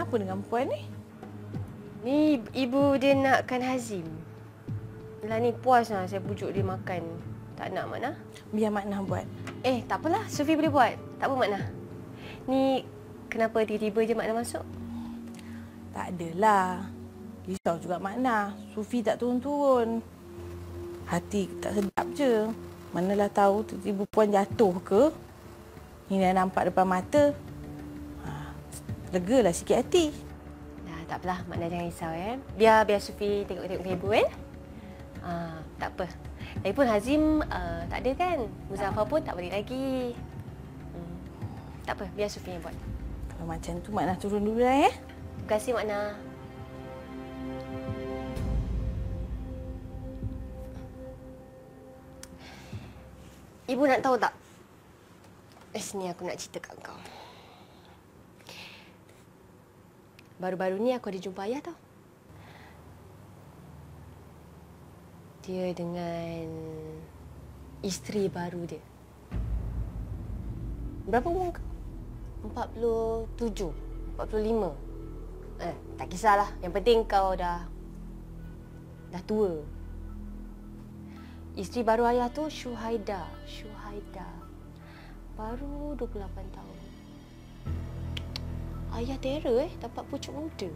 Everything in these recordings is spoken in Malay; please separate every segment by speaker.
Speaker 1: Kenapa dengan puan ni?
Speaker 2: Ni ibu dia nakkan Hazim. Lah ni puas lah saya pujuk dia makan. Tak nak Makna?
Speaker 1: Biar Makna buat.
Speaker 2: Tak apalah, Sufi boleh buat. Tak apa Makna. Ni kenapa tiba-tiba je Makna masuk?
Speaker 1: Tak adalah. Risau juga Makna. Sufi tak turun-turun. Hati tak sedap je. Manalah tahu tiba-tiba puan jatuh ke. Ini dah nampak depan mata. Legalah sikit hati.
Speaker 2: Dah, tak apalah. Makna jangan risau ya. Biar Sufi tengok-tengok ibu kan. Tak apa. Lagipun Hazim tak ada kan. Muzaffar pun tak balik lagi. Tak apa, biar Sufi yang buat.
Speaker 1: Kalau macam tu Makna turun dulu lah ya.
Speaker 2: Terima kasih Makna. Ibu nak tahu tak? Sini aku nak cerita kat kau. Baru-baru ni aku ada jumpa ayah tau. Dia dengan isteri baru dia. Berapa umur kau? 47, 45. Tak kisahlah. Yang penting kau dah tua. Isteri baru ayah tu Syuhaida. Baru 28 tahun. Ayah terror dapat pucuk muda.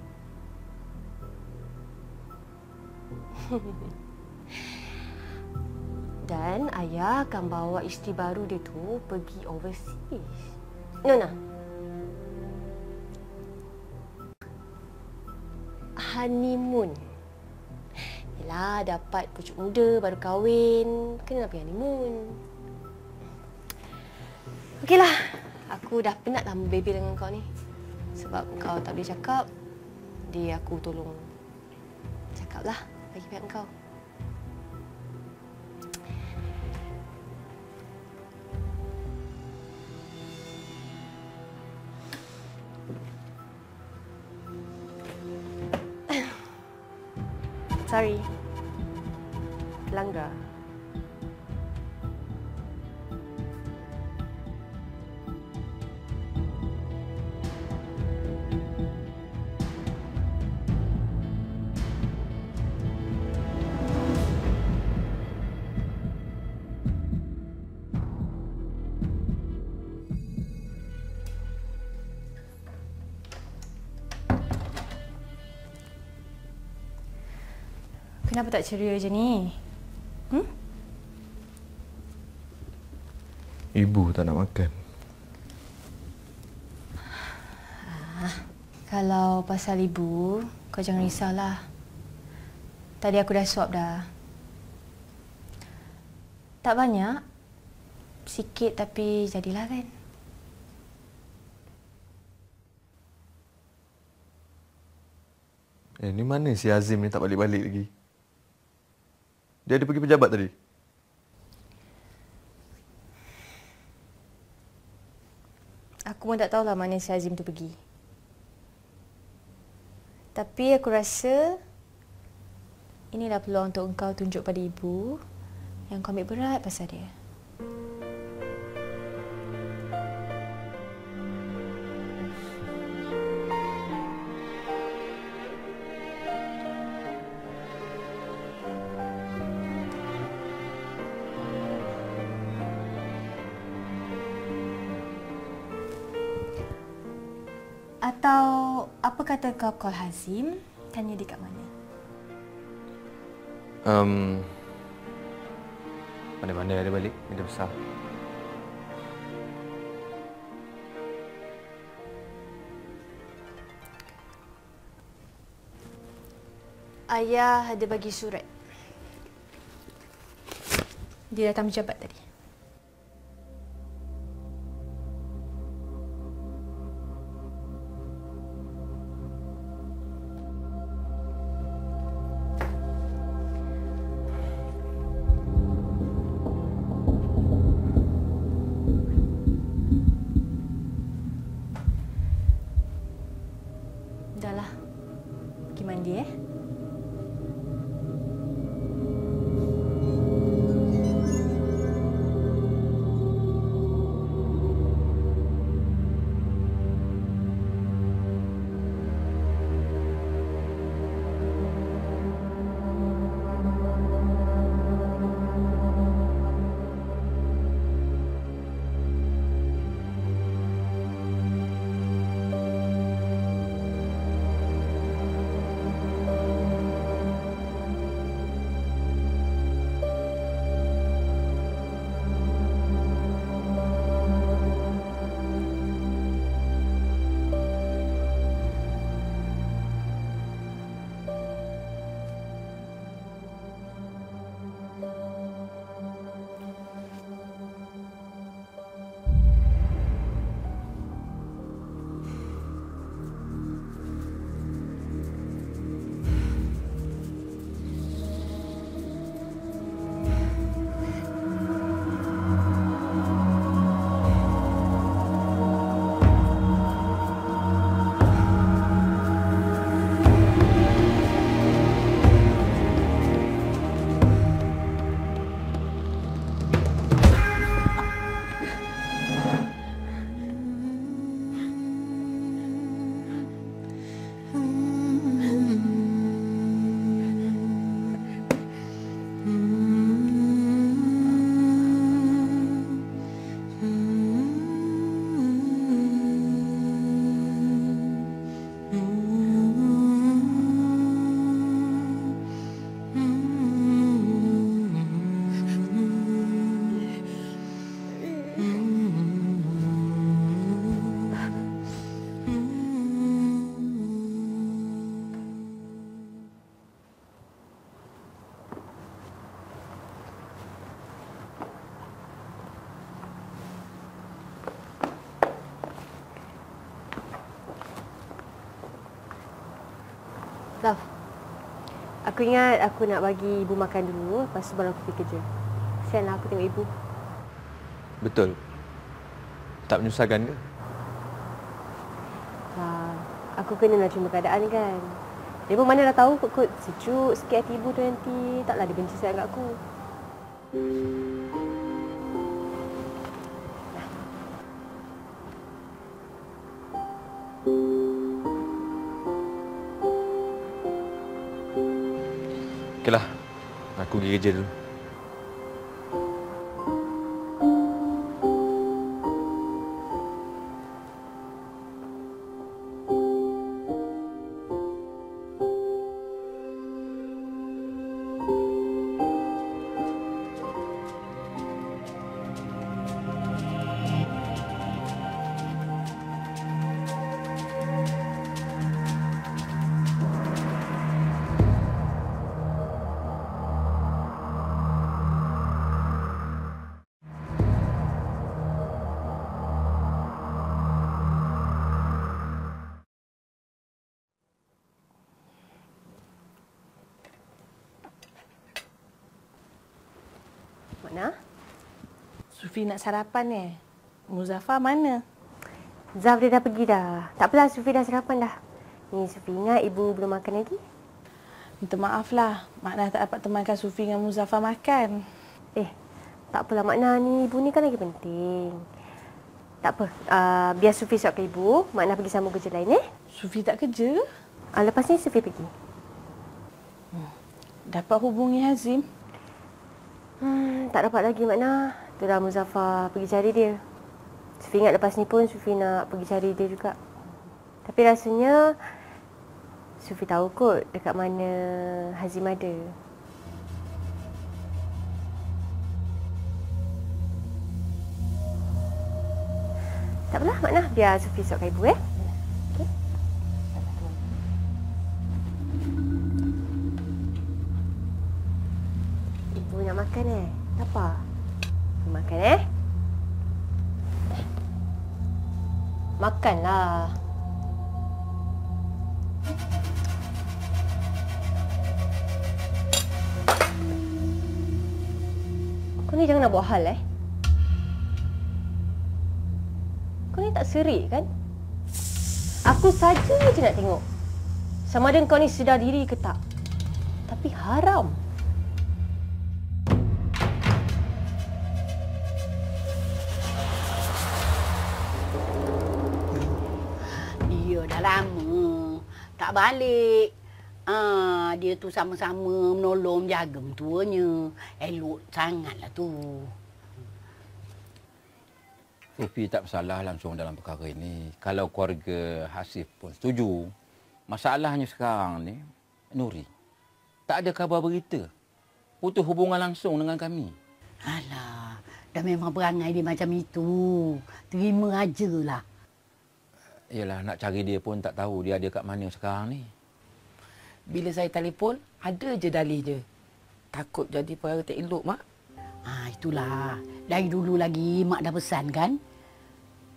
Speaker 2: Dan ayah akan bawa isteri baru dia tu pergi overseas. Nona. Honeymoon. Yelah, dapat pucuk muda, baru kahwin. Kena pergi honeymoon. Okeylah. Aku dah penat lah membebel dengan kau ni. Sebab kau tak boleh cakap. Dia aku tolong cakaplah bagi pihak kau. Sorry. Terlanggar. Kenapa tak ceria je ni?
Speaker 3: Ibu tak nak makan.
Speaker 2: Kalau pasal ibu, kau jangan risaulah. Tadi aku dah suap dah. Tak banyak. Sikit tapi jadilah kan.
Speaker 3: Ni mana si Azim ni tak balik-balik lagi? Dia ada pergi pejabat tadi?
Speaker 2: Aku pun tak tahulah mana si Azim tu pergi. Tapi aku rasa inilah peluang untuk engkau tunjuk pada ibu yang kau ambil berat pasal dia. Atau apa kata kau call Hazim, tanya dia kat mana?
Speaker 3: Mana-mana ada balik, dia besar.
Speaker 2: Ayah ada bagi surat. Dia datang pejabat tadi. Dahlah. Pergi mandi Zaf, aku ingat aku nak bagi ibu makan dulu, lepas tu baru aku pergi kerja. Kesianlah aku tengok ibu.
Speaker 3: Betul. Tak menyusahkan ke?
Speaker 2: Aku kena nak terima keadaan kan. Dia pun mana dah tahu kot sejuk sikit hati ibu tu nanti. Taklah dia benci sangat kat aku.
Speaker 3: Okeylah. Aku pergi kerja dulu.
Speaker 1: Makna? Sufi nak sarapan Muzaffar mana?
Speaker 2: Zaf dia dah pergi dah. Tak apalah, Sufi dah sarapan dah. Ni Sufi ingat ibu belum makan lagi.
Speaker 1: Minta maaf lah, Makna tak dapat temankan Sufi dengan Muzaffar makan.
Speaker 2: Tak apalah Makna, ni ibu ni kan lagi penting. Tak apa, biar Sufi suapkan ibu. Makna pergi sambung kerja lain
Speaker 1: Sufi tak kerja?
Speaker 2: Lepas ni Sufi pergi.
Speaker 1: Dapat hubungi Hazim?
Speaker 2: Tak dapat lagi Makna. Itulah Muzaffar pergi cari dia. Sufi ingat lepas ni pun Sufi nak pergi cari dia juga. Tapi rasanya Sufi tahu kot dekat mana Hazim ada. Tak apalah Makna, biar Sufi suapkan ibu Okey. Ibu nak makan apa? Makan Makanlah. Kau ni jangan nak buat hal Kau ni tak serik kan? Aku saja je nak tengok sama ada kau ni sedar diri ke tak. Tapi haram.
Speaker 4: Lama tak balik. Dia tu sama-sama menolong jaga mentuanya. Elok sangatlah tu.
Speaker 5: Sufi tak bersalah langsung dalam perkara ini. Kalau keluarga Hasif pun setuju. Masalahnya sekarang ni, Nuri tak ada khabar berita. Putus hubungan langsung dengan kami.
Speaker 4: Alah, dah memang perangai dia macam itu. Terima ajalah.
Speaker 5: Yalah, nak cari dia pun tak tahu dia ada kat mana sekarang ni.
Speaker 6: Bila saya telefon, ada je dalih je. Takut jadi perkara tak elok, Mak.
Speaker 4: Itulah. Dari dulu lagi Mak dah pesan kan.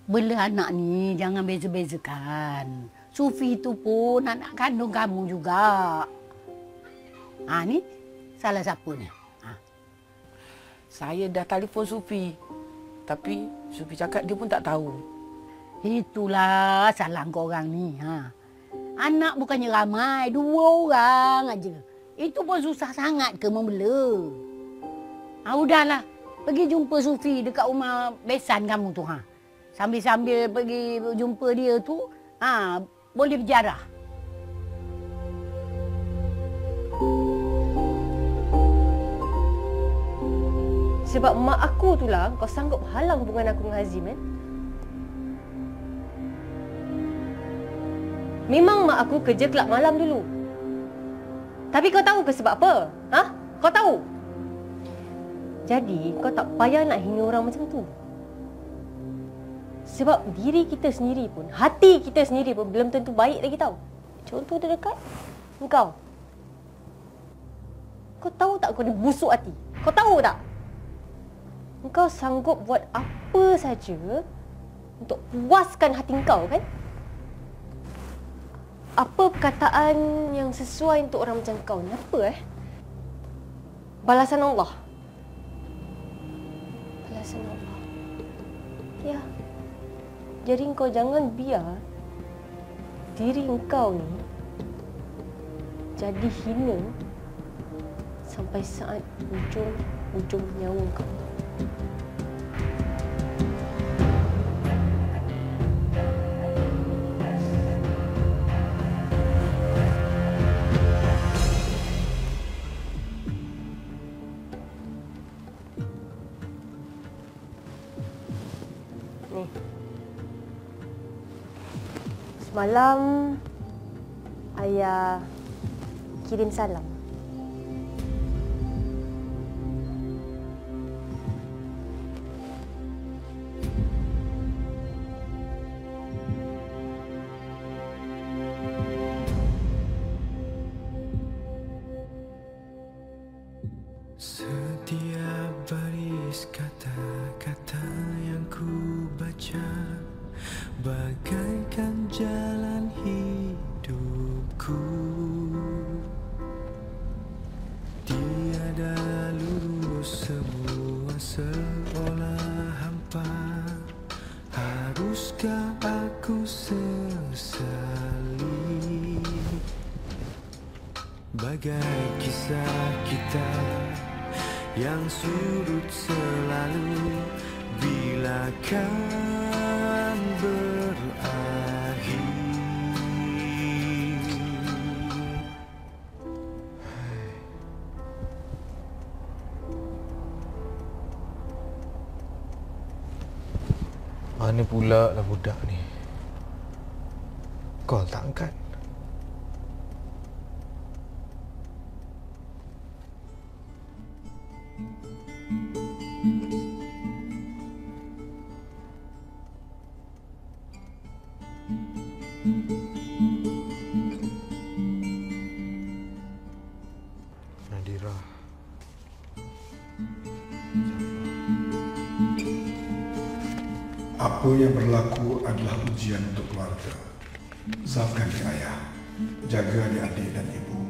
Speaker 4: Bela anak ni jangan beza-bezakan. Sufi tu pun anak kandung kamu juga. Ni salah siapa ni?
Speaker 6: Saya dah telefon Sufi. Tapi Sufi cakap dia pun tak tahu.
Speaker 4: Itulah salah korang ni. Anak bukannya ramai, 2 orang aja. Itu pun susah sangat ke membela. Udahlah, pergi jumpa Sufi dekat rumah besan kamu tu. Sambil-sambil pergi jumpa dia tu, boleh berjarah.
Speaker 2: Sebab mak aku tu lah kau sanggup halang hubungan aku dengan Hazim Memang mak aku kerja kelab malam dulu. Tapi kau tahu ke sebab apa? Kau tahu? Jadi kau tak payah nak hina orang macam tu. Sebab diri kita sendiri pun, hati kita sendiri pun belum tentu baik lagi tahu. Contoh dia dekat engkau. Kau tahu tak kau ni busuk hati? Kau tahu tak? Engkau sanggup buat apa saja untuk puaskan hati engkau kan? Apa perkataan yang sesuai untuk orang macam kau ni? Apa Balasan Allah. Balasan Allah. Ya. Jadi kau jangan biar diri kau ni jadi hina sampai saat ujung nyawa kau. Ni. Semalam ayah kirim salam.
Speaker 7: Setiap baris kata-kata yang ku baca bagaikan jalan hidupku. Tiada lurus, semua seolah hampa. Haruskah aku sesali bagai kisah kita yang surut selalu, bila kan berakhir.
Speaker 3: Mana pula lah budak ni? Call tak angkat. Nadira.
Speaker 8: Apa yang berlaku adalah ujian untuk keluarga. Zafkan ayah, jaga adik-adik dan ibu.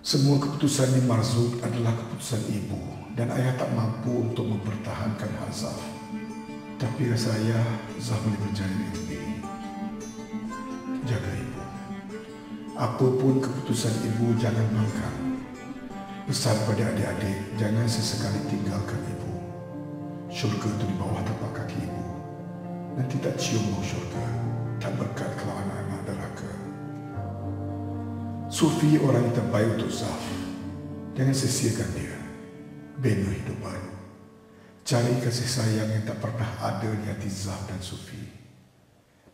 Speaker 8: Semua keputusan ni Marzuk adalah keputusan ibu dan ayah tak mampu untuk mempertahankan hak Zaf. Tapi rasa ayah, Zaf boleh berjaya lebih. Jaga ibu. Apapun keputusan ibu, jangan bangkang. Pesan pada adik-adik, jangan sesekali tinggalkan ibu. Syurga itu di bawah tapak kaki ibu. Nanti tak cium bau syurga, tak berkat kalau anak-anak deraka. Sufi orang yang terbaik untuk Zaf. Jangan sia-siakan dia. Bina hidup baru. Cari kasih sayang yang tak pernah ada di hati Zaf dan Sufi.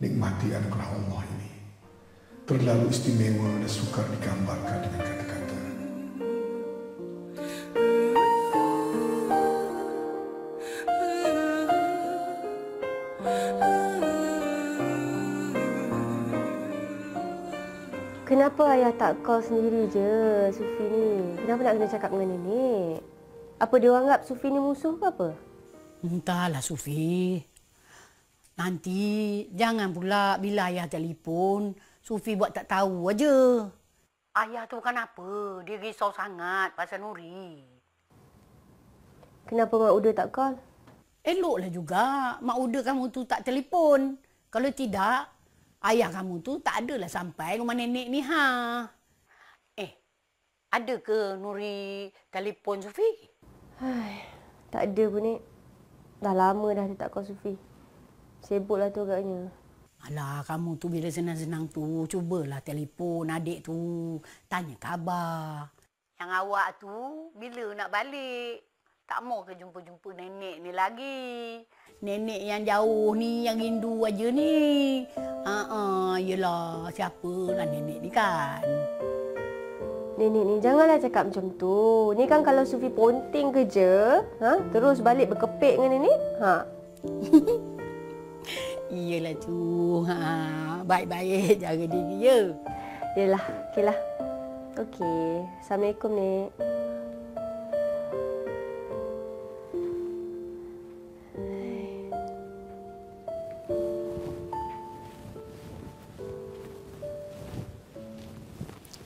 Speaker 8: Nikmati anugerah Allah ini. Terlalu istimewa dan sukar digambarkan dengan kata-kata.
Speaker 2: Kenapa ayah tak call sendiri je Sufi ni? Kenapa nak kena cakap dengan nenek? Apa dia orang anggap Sufi ni musuh ke apa?
Speaker 4: Entahlah Sufi. Nanti jangan pula bila ayah telefon, Sufi buat tak tahu aja. Ayah tu bukan apa, dia risau sangat pasal Nuri.
Speaker 2: Kenapa Mak Uda tak call?
Speaker 4: Eloklah juga Mak Uda kamu tu tak telefon. Kalau tidak, ayah kamu tu tak adalah sampai rumah nenek ni ha. Ada ke Nuri telefon Sufi?
Speaker 2: Tak ada pun ni. Dah lama dah dia tak call Sufi. Sibuklah tu agaknya.
Speaker 4: Alah, kamu tu bila senang-senang tu, cubalah telefon adik tu. Tanya khabar. Yang awak tu bila nak balik? Tak mau ke jumpa-jumpa nenek ni lagi? Nenek yang jauh ni, yang rindu aja ni. Yelah, siapalah nenek ni kan?
Speaker 2: Nenek ni janganlah cakap macam tu. Ni kan kalau Sufi ponting kerja, terus balik berkepik dengan nenek.
Speaker 4: Iyalah tu. Baik-baik jaga diri ya.
Speaker 2: Yalah, okeylah. Okey. Assalamualaikum, Nek.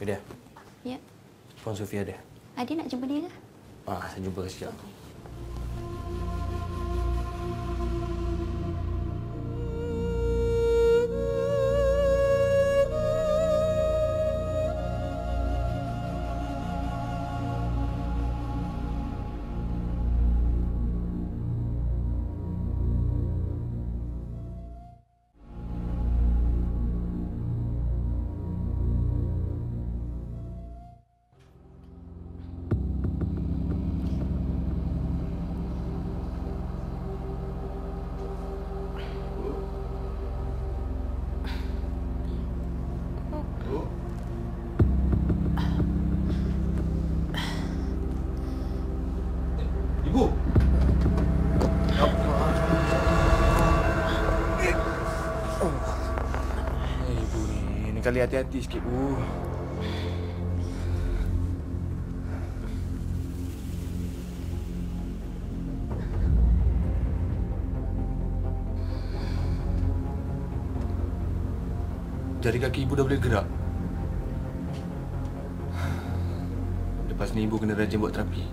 Speaker 3: Dia.
Speaker 9: Ya.
Speaker 3: Puan Sofia ada?
Speaker 9: Adik nak jumpa dia ke?
Speaker 3: Saya jumpa sekejap.
Speaker 7: Ibu! Ibu ni kali hati-hati sikit, Bu. Jari kaki ibu dah boleh gerak. Lepas ni ibu kena rajin buat terapi.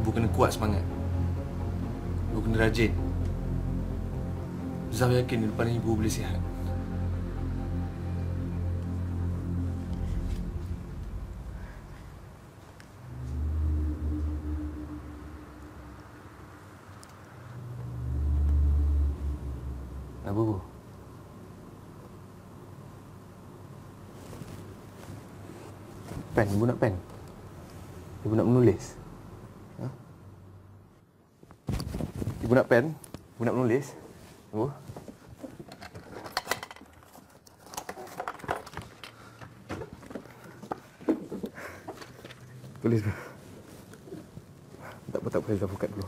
Speaker 7: Ibu kena kuat semangat. Ibu kena rajin. Zaf yakin depan ibu boleh sihat. Nak bubu? Pen, ibu nak pen? Ibu nak menulis? Ibu nak pen? Ibu nak menulis? Ibu? Tulis, Bu. Tak apa, Zaf buka dulu.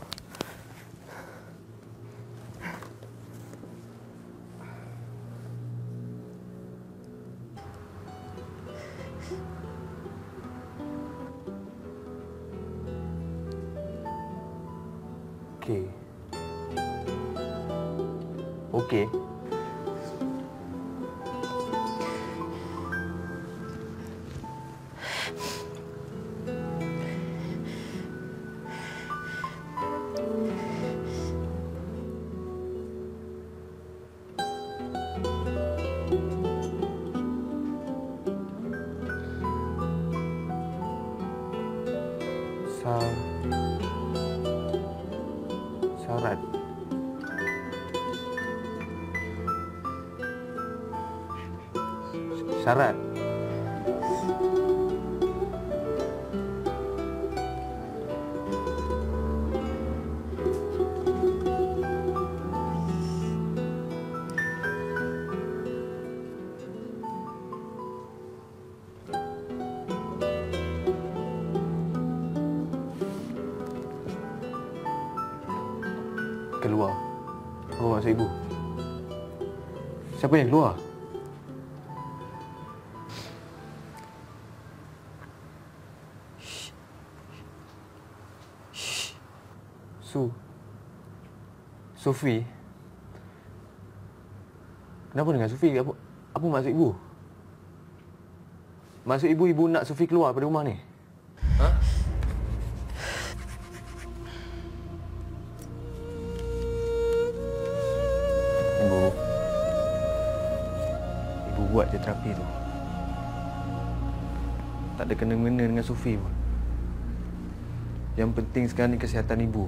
Speaker 7: Okey. Okey. Syarat. Syarat. Keluar. Oh, maksud ibu. Siapa yang keluar? Sofi. Kenapa dengan Sofi? Apa maksud ibu? Maksud ibu nak Sofi keluar pada rumah ni? Ha? Ibu buat je terapi tu. Tak ada kena-mengena dengan Sofi pun. Yang penting sekarang ni kesihatan ibu.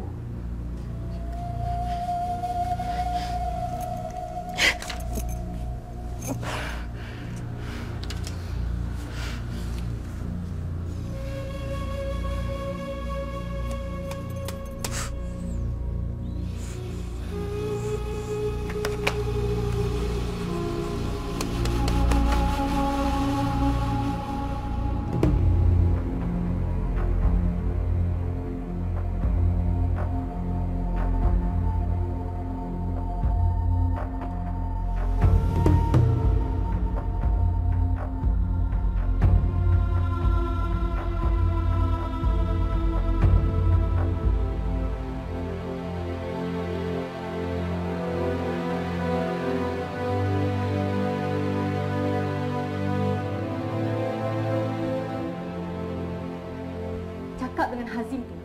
Speaker 10: silap dengan Hazim tu.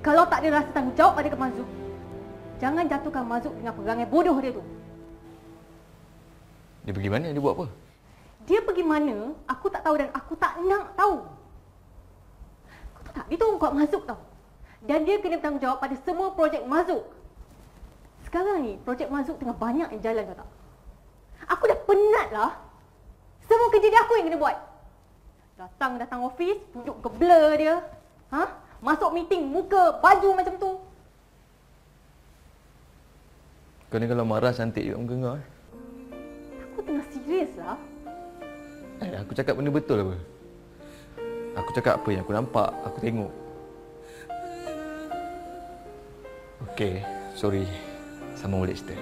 Speaker 10: Kalau tak ada rasa tanggungjawab pada Kak Mazuk, jangan jatuhkan Mazuk dengan perangai bodoh dia tu.
Speaker 3: Dia pergi mana? Dia buat apa?
Speaker 10: Dia pergi mana, aku tak tahu dan aku tak nak tahu. Kau tahu tak, dia tu orang kuat Mazuk tau. Dan dia kena bertanggungjawab pada semua projek Mazuk. Sekarang ni, projek Mazuk tengah banyak yang jalan, kau tak? Aku dah penat lah. Semua kerja dia aku yang kena buat. Datang ofis, duduk ke blur dia. Masuk meeting, muka, baju macam tu.
Speaker 3: Kau ni kalau marah cantik juga muka kau.
Speaker 10: Aku tengah serius lah.
Speaker 3: Aku cakap benda betul apa? Aku cakap apa yang aku nampak, aku tengok. Okey, sorry. Sambung balik cerita.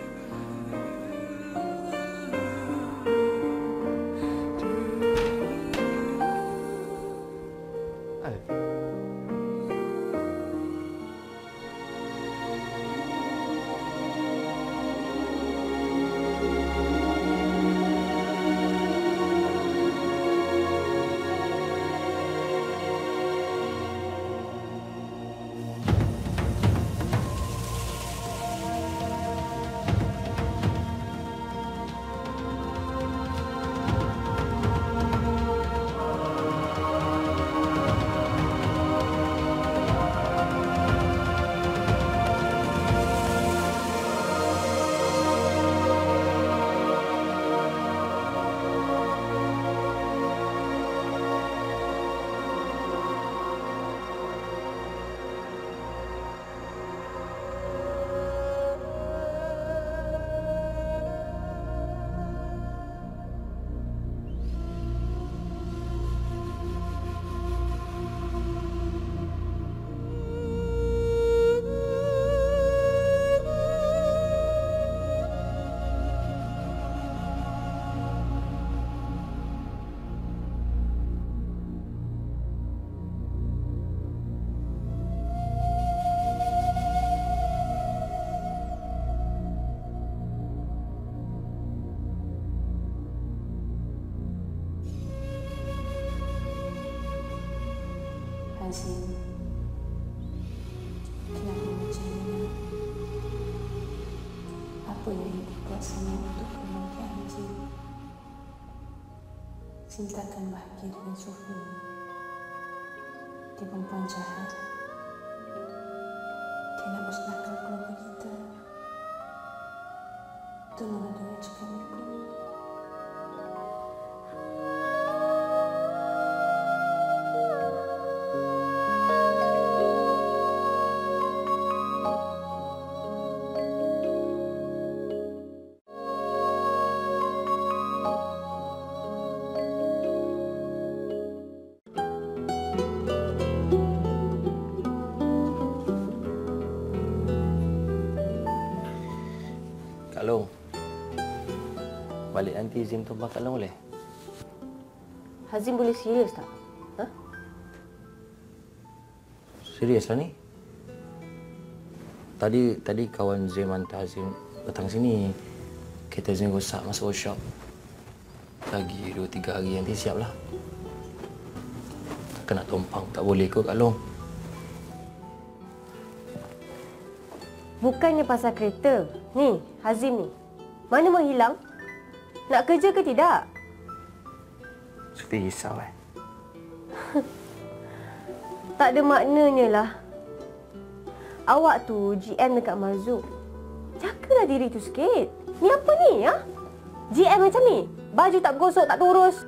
Speaker 11: Hazim, kenapa macam ni? Apa yang ibu buat semua untuk kebahagiaan Hazim? Cintakan bahagia dengan Sufi. Dia perempuan jahat. Dia nak musnahkan keluarga kita. Tolonglah dengar cakap ibu.
Speaker 7: Kak Long, balik nanti Zim tumpah Kak Long boleh?
Speaker 2: Hazim boleh serius tak?
Speaker 7: Serius lah ni? Tadi kawan Zim hantar Zim datang sini. Kereta Zim rosak masuk workshop. Lagi 2-3 hari nanti siap lah. Takkan nak tumpang, tak boleh kot Kak Long.
Speaker 2: Bukannya pasal kereta. Ni, Hazim ni. Mana menghilang? Nak kerja ke tidak?
Speaker 7: Sufi risau
Speaker 2: Tak ada maknanya lah. Awak tu GM dekat Marzuk. Jagalah diri tu sikit. Ni apa ni, ya? GM macam ni? Baju tak bergosok, tak terurus.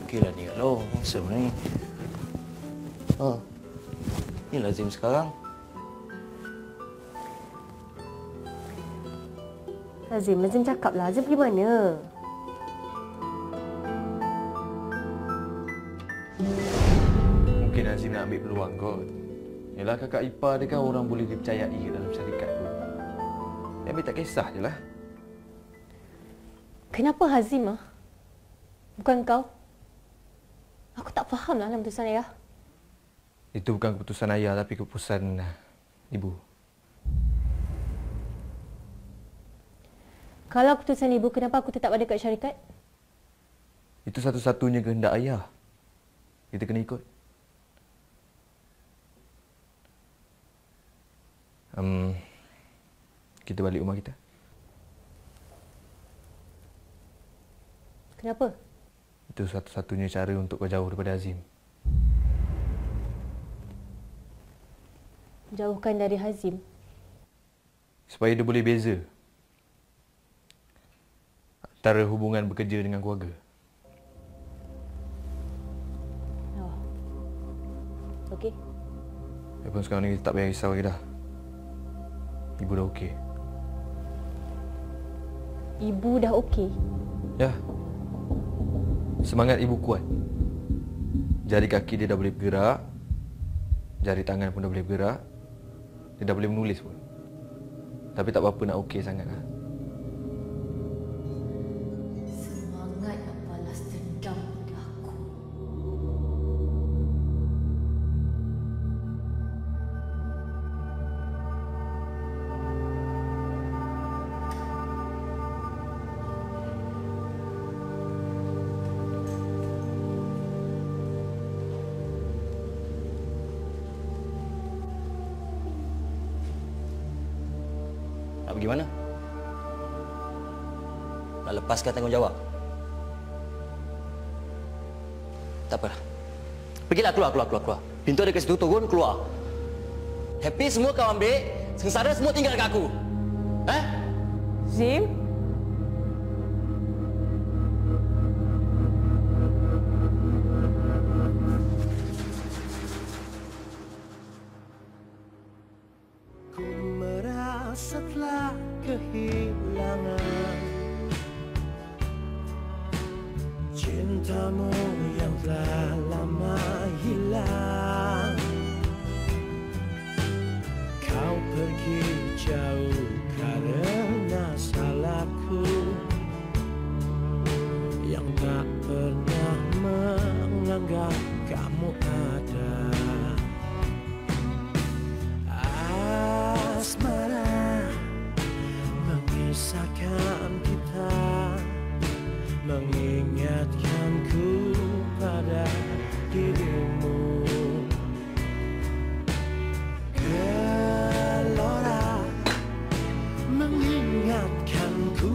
Speaker 7: Okeylah ni Kak Long. Handsome ni. Ni Lazim sekarang.
Speaker 2: Hazim cakaplah. Hazim pergi mana?
Speaker 3: Mungkin Azim nak ambil peluang kot. Yalah, kakak ipar dia kan orang boleh dipercayai dalam syarikat tu. Dia ambil tak kisah je lah.
Speaker 10: Kenapa Hazim? Bukan kau? Aku tak faham lah dalam keputusan ayah.
Speaker 3: Itu bukan keputusan ayah tapi keputusan ibu.
Speaker 10: Kalau keputusan ibu, kenapa aku tetap ada kat syarikat?
Speaker 3: Itu satu-satunya kehendak ayah. Kita kena ikut. Kita balik rumah kita.
Speaker 10: Kenapa?
Speaker 3: Itu satu-satunya cara untuk kau jauh daripada Hazim.
Speaker 10: Jauhkan dari Hazim?
Speaker 3: Supaya dia boleh beza antara hubungan bekerja dengan keluarga.
Speaker 10: Oh. Okey.
Speaker 3: Walaupun sekarang ni kita tak payah risau lagi dah. Ibu dah okey.
Speaker 10: Ibu dah okey?
Speaker 3: Ya. Semangat ibu kuat. Jari kaki dia dah boleh bergerak. Jari tangan pun dah boleh bergerak. Dia dah boleh menulis pun. Tapi tak apa-apa nak okey sangat lah.
Speaker 11: Semangat nak balas dendam pada aku.
Speaker 7: Nak pergi mana? Nak lepaskan tanggungjawab? Tak apalah. Pergilah, keluar. Pintu ada kat situ, turun, keluar. Happy semua kau ambil, sengsara semua tinggal dekat aku.
Speaker 10: Zim?
Speaker 12: Ku merasa telah kehilangan cintamu yang telah lama hilang. Kau pergi jauh karena salahku yang tak pernah menganggap kamu ada. Asmara mengisahkan kita, mengingatkanku pada dirimu. Gelora mengingatkanku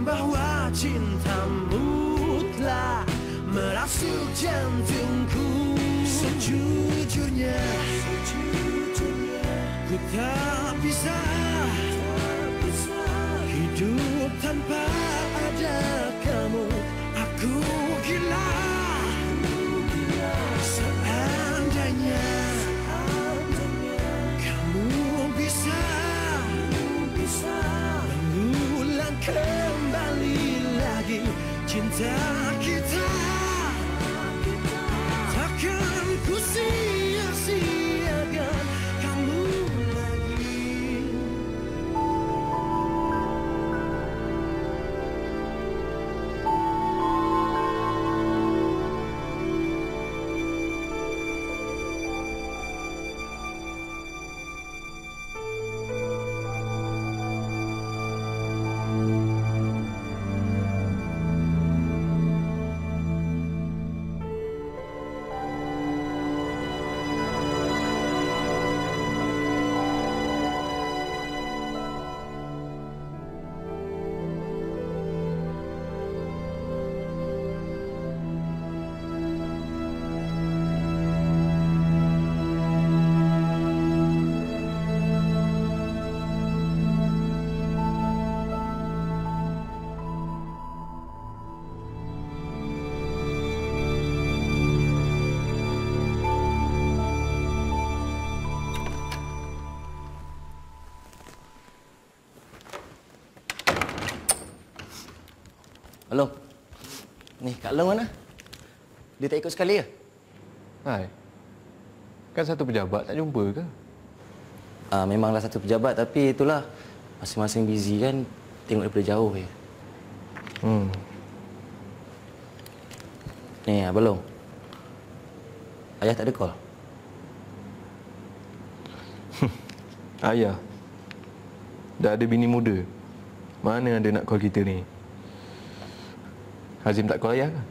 Speaker 12: bahwa cintamu telah merasuk jantungku. Sejujurnya ku tak bisa hidup tanpa ada kamu. Aku gila seandainya kamu bisa mengulang kembali lagi cinta kita. Takkan ku sia-siakan kamu lagi.
Speaker 7: Halo. Ni, Kak Long mana? Dia tak ikut sekali ke?
Speaker 3: Hai. Kan satu pejabat, tak jumpa ke?
Speaker 7: Memanglah satu pejabat, tapi itulah. Masing-masing busy kan, tengok daripada jauh je. Ni, Abang Long. Ayah tak ada call?
Speaker 3: Ayah. Dah ada bini muda. Mana ada nak call kita ni? Hazim tak call ayah ke?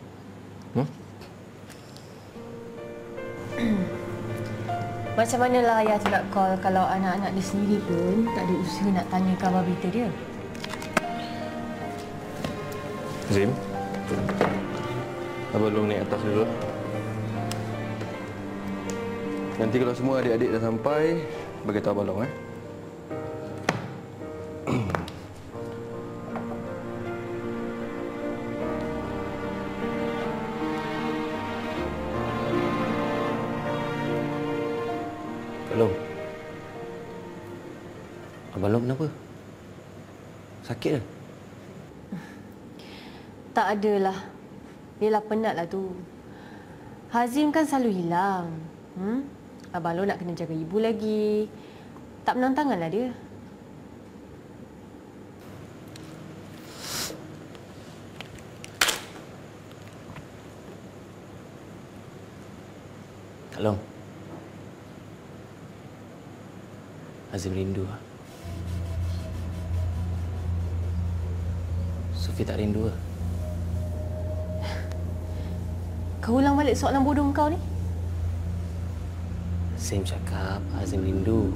Speaker 2: Macam manalah ayah tu nak call kalau anak-anak dia sendiri pun tak ada usaha nak tanya khabar berita dia.
Speaker 3: Hazim, abang belum naik atas dulu. Nanti kalau semua adik-adik dah sampai, beritahu abang Long.
Speaker 7: Long. Abang Long kenapa? Sakit ke?
Speaker 2: Tak adalah. Yelah penatlah tu. Hazim kan selalu hilang. Abang Long nak kena jaga ibu lagi. Tak menang tanganlah dia.
Speaker 7: Kak Long. Hazim rindu. Sufi tak rindu.
Speaker 2: Kau ulang balik soalan bodoh kau ni.
Speaker 7: Hazim cakap Hazim rindu.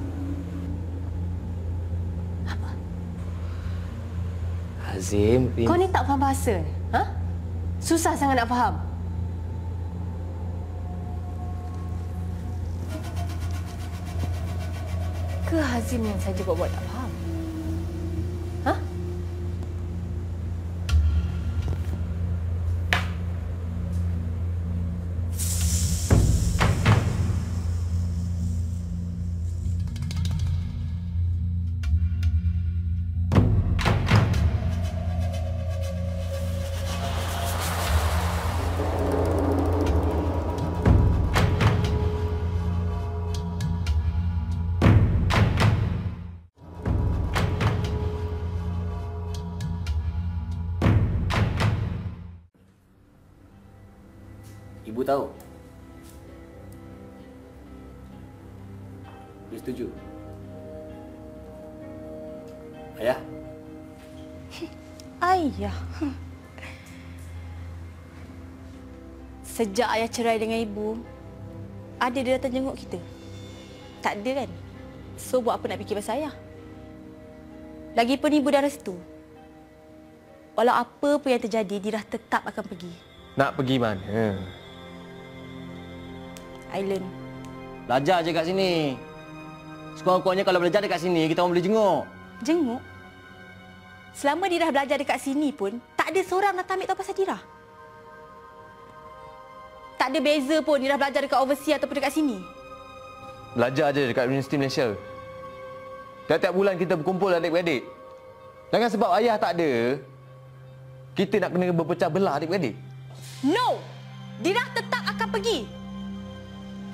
Speaker 2: Apa?
Speaker 7: Hazim rindu.
Speaker 2: Kau ni tak faham bahasa. Ha? Susah sangat nak faham. Ke Hazim yang saja buat-buat tak faham? Ha?
Speaker 7: Ibu tahu. Dia setuju. Ayah.
Speaker 1: Ayah. Sejak ayah cerai dengan ibu, ada dia datang jenguk kita? Tak ada kan? So buat apa nak fikir pasal ayah? Lagipun ibu dah restu. Walau apa pun yang terjadi, Dirah tetap akan pergi.
Speaker 3: Nak pergi mana?
Speaker 1: Island.
Speaker 7: Belajar je kat sini. Sekurang-kurangnya kalau belajar dekat sini, kita orang boleh jenguk.
Speaker 1: Jenguk? Selama Dirah belajar dekat sini pun, tak ada seorang datang ambil tahu pasal Dirah. Tak ada beza pun Dirah belajar dekat overseas ataupun dekat sini.
Speaker 3: Belajar je dekat Universiti Malaysia. Tiap-tiap bulan kita berkumpul adik-beradik. Jangan sebab ayah tak ada, kita nak kena berpecah belah adik-beradik.
Speaker 1: No! Dirah tetap akan pergi.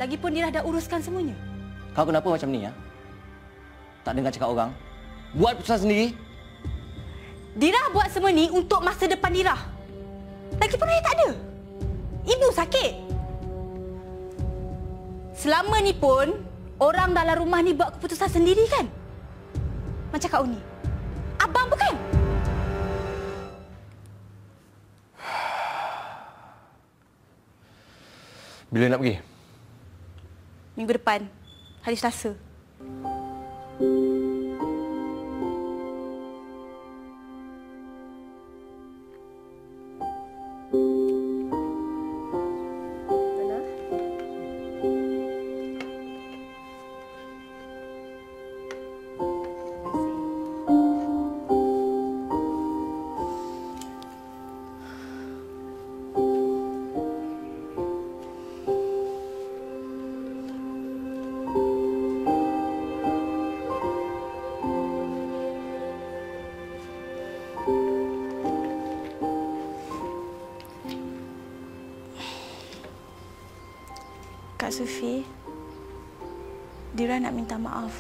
Speaker 1: Lagipun Dirah dah uruskan semuanya.
Speaker 7: Kau kenapa macam ni, ya? Tak dengar cakap orang? Buat keputusan sendiri?
Speaker 1: Dirah buat semua ni untuk masa depan Dirah. Lagipun ayah tak ada. Ibu sakit. Selama ni pun, orang dalam rumah ni buat keputusan sendiri kan? Macam Kak Uni. Abang bukan?
Speaker 3: Bila nak pergi?
Speaker 1: Minggu depan, hari Selasa. Kak Sufi, Dirah nak minta maaf.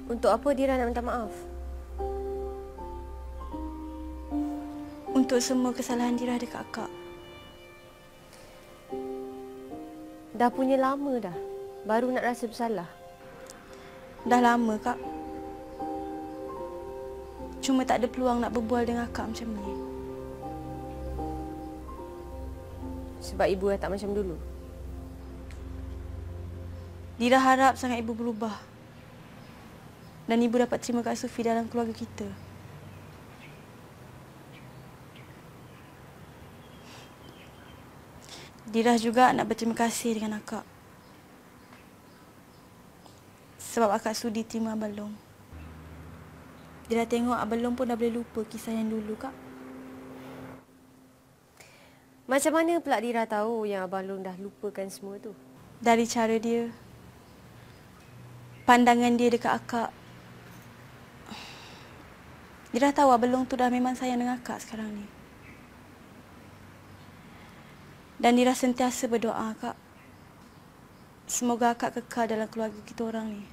Speaker 2: Untuk apa Dirah nak minta maaf?
Speaker 1: Untuk semua kesalahan Dirah dekat Kak.
Speaker 2: Dah punya lama dah. Baru nak rasa bersalah.
Speaker 1: Dah lama, Kak.
Speaker 13: Cuma tak ada peluang nak berbual dengan akak macam ni.
Speaker 2: Sebab ibu dah tak macam dulu.
Speaker 13: Dira harap sangat ibu berubah. Dan ibu dapat terima Kak Sufi dalam keluarga kita. Dira juga nak berterima kasih dengan akak. Sebab akak sudi terima Abang Long. Dira tengok Abang Long pun dah boleh lupa kisah yang dulu, Kak.
Speaker 2: Macam mana pula Dira tahu yang Abang Long dah lupakan semua tu?
Speaker 13: Dari cara dia. Pandangan dia dekat akak. Dira tahu Abang Long tu dah memang sayang dengan akak sekarang ni. Dan Dira sentiasa berdoa, Kak. Semoga akak kekal dalam keluarga kita orang ni.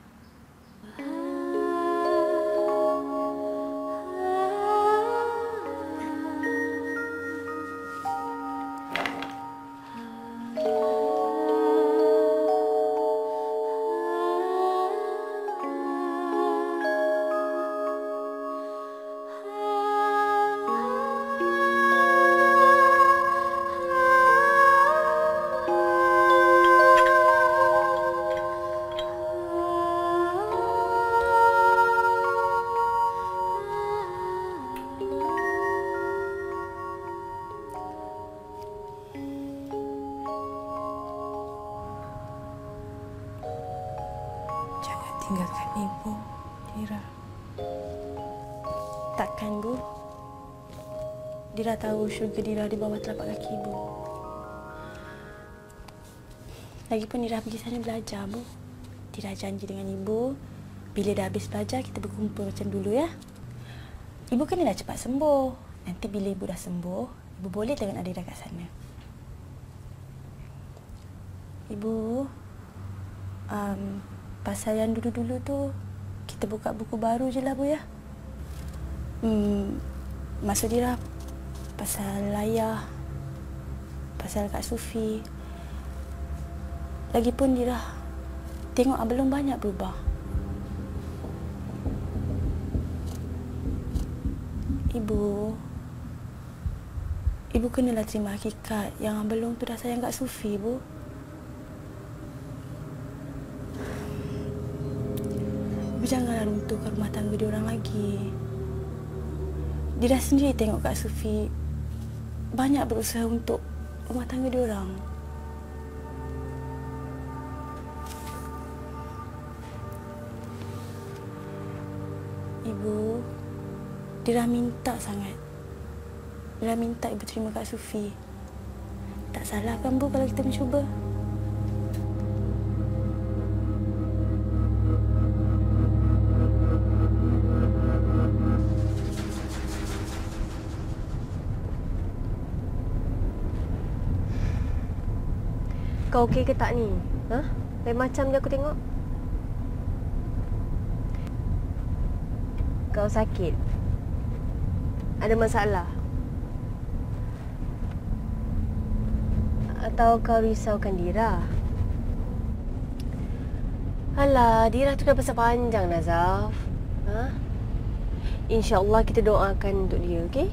Speaker 1: Tinggalkan ibu, Dira.
Speaker 13: Takkan, Bu. Dira tahu syurga Dira di bawah telapak kaki ibu. Lagipun Dira pergi sana belajar, Bu. Dira janji dengan ibu, bila dah habis belajar kita berkumpul macam dulu ya. Ibu kena dah cepat sembuh. Nanti bila ibu dah sembuh, ibu boleh tengok Dira kat sana. Ibu, pasal yang dulu-dulu tu, kita buka buku baru je lah, Bu, ya. Maksud Dira, pasal ayah, pasal Kak Sufi. Lagipun Dira tengok belum banyak berubah. Ibu kenalah terima hakikat yang Abang Long tu dah sayang Kak Sufi, Bu. Janganlah runtuhkan rumah tangga diorang lagi. Dira sendiri tengok Kak Sufi banyak berusaha untuk rumah tangga diorang. Ibu, Dira minta sangat. Dira minta ibu terima Kak Sufi. Tak salah kan, Bu, kalau kita mencuba?
Speaker 2: Kau okey ke tak ni? Ha? Lain macam je aku tengok. Kau sakit? Ada masalah? Atau kau risaukan Dira? Alah, Dira tu dah besar panjang, Nazaf. Ha? InsyaAllah kita doakan untuk dia, okey?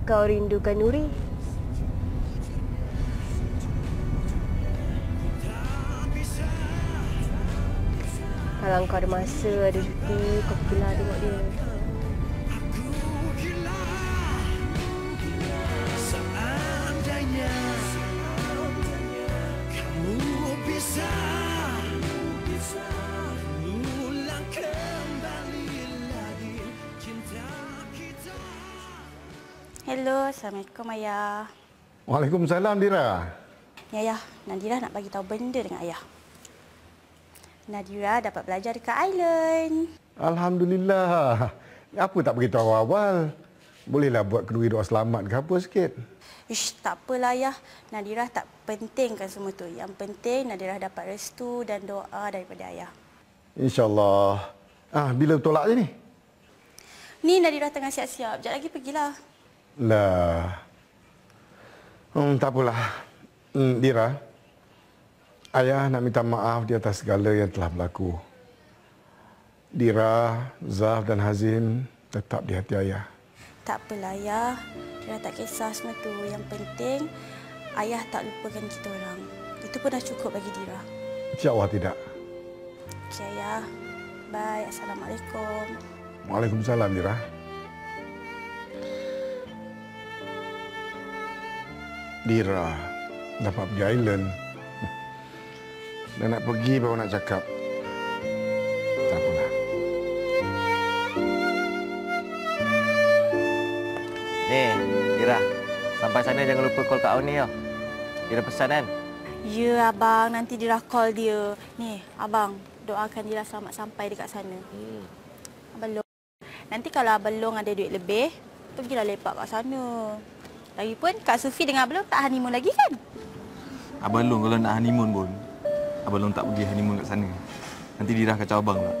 Speaker 2: Kau rindukan Nuri? Kalau kau ada masa, ada cuti, kau pergilah tengok dia.
Speaker 12: Seandainya kamu bisa ulang kembali lagi cinta kita.
Speaker 13: Hello, Assalamualaikum, Ayah.
Speaker 8: Waalaikumsalam, Dira.
Speaker 13: Ya, Ayah. Nadira nak bagi tahu benda dengan Ayah. Nadira dapat belajar dekat Island.
Speaker 8: Alhamdulillah. Apa tak beritahu awal? Bolehlah buat kedua doa selamat ke apa sikit?
Speaker 13: Ish, tak apalah, Ayah. Nadira tak pentingkan semua tu. Yang penting Nadira dapat restu dan doa daripada Ayah.
Speaker 8: InsyaAllah. Bila tolak je ni?
Speaker 13: Ni Nadira tengah siap-siap. Sekejap lagi pergilah.
Speaker 8: Lah. Tak apalah. Dira, ayah nak minta maaf di atas segala yang telah berlaku. Dira, Zaf dan Hazim tetap di hati ayah.
Speaker 13: Tak apalah ayah. Dira tak kisah semua tu. Yang penting ayah tak lupakan kita orang. Itu pun dah cukup bagi Dira.
Speaker 8: InsyaAllah tidak.
Speaker 13: Okey ayah. Bye. Assalamualaikum.
Speaker 8: Waalaikumsalam, Dira. Dira dapat pergi island. Dan nak pergi baru nak cakap. Tak apalah.
Speaker 3: Ni, Dira. Sampai sana jangan lupa call Kak Auni tau. Dia dah pesan kan?
Speaker 13: Ya abang, nanti Dira call dia. Ni abang, doakan Dira selamat sampai dekat sana. Abang Long. Nanti kalau Abang Long ada duit lebih, pergilah lepak kat sana. Lagipun Kak Sufi dengan Abang Long tak honeymoon lagi kan?
Speaker 3: Abang Long kalau nak honeymoon pun, Abang Long tak pergi honeymoon kat sana. Nanti Dira kacau abang pula.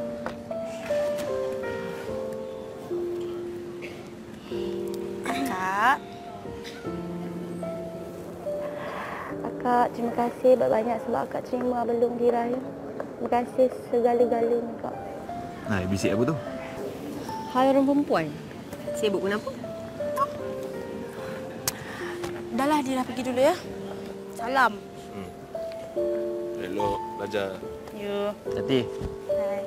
Speaker 13: Kak, terima kasih banyak sebab Kak terima Abang Long Dira ya. Terima kasih segala-galanya Kak.
Speaker 3: Hai, bisik apa tu?
Speaker 2: Hai orang perempuan. Sibuk kenapa?
Speaker 13: Dahlah Dira pergi dulu ya. Salam.
Speaker 3: Elok, belajar.
Speaker 13: Ya.
Speaker 3: Hati.
Speaker 13: Hai.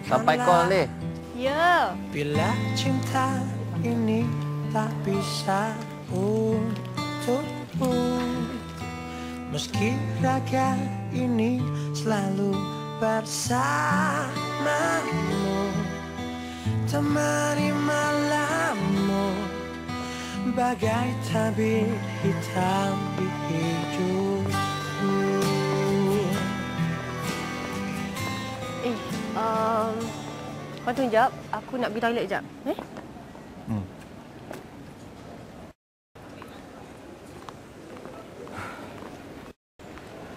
Speaker 3: Sampai call ni.
Speaker 13: Ya.
Speaker 12: Bila cinta ini tak bisa untukmu, meski raga ini selalu bersamamu, temani malammu bagai tabir hitam di hidupku.
Speaker 2: Kau tunggu jap. Aku nak pergi toilet jap.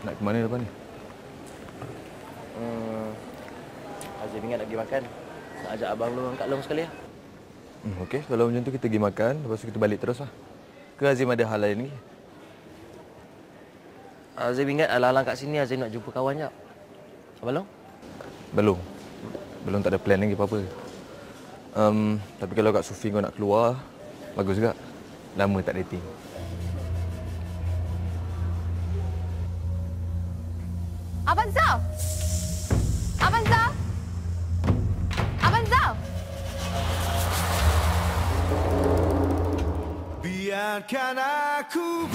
Speaker 3: Nak ke mana lepas ni?
Speaker 7: Azim ingat nak pergi makan. Nak ajak abang Long Kak Long sekali lah.
Speaker 3: Okey, kalau macam tu kita pergi makan, lepas tu kita balik terus lah. Ke Azim ada hal lain lagi?
Speaker 7: Azim ingat alang-alang kat sini Azim nak jumpa kawan jap. Abang Long?
Speaker 3: Belum. Belum tak ada plan lagi apa-apa. Tapi kalau Kak Sufi kau nak keluar, bagus juga. Lama tak dating.
Speaker 2: Abang Zaf! Abang Zaf! Abang Zaf!
Speaker 12: Biarkan aku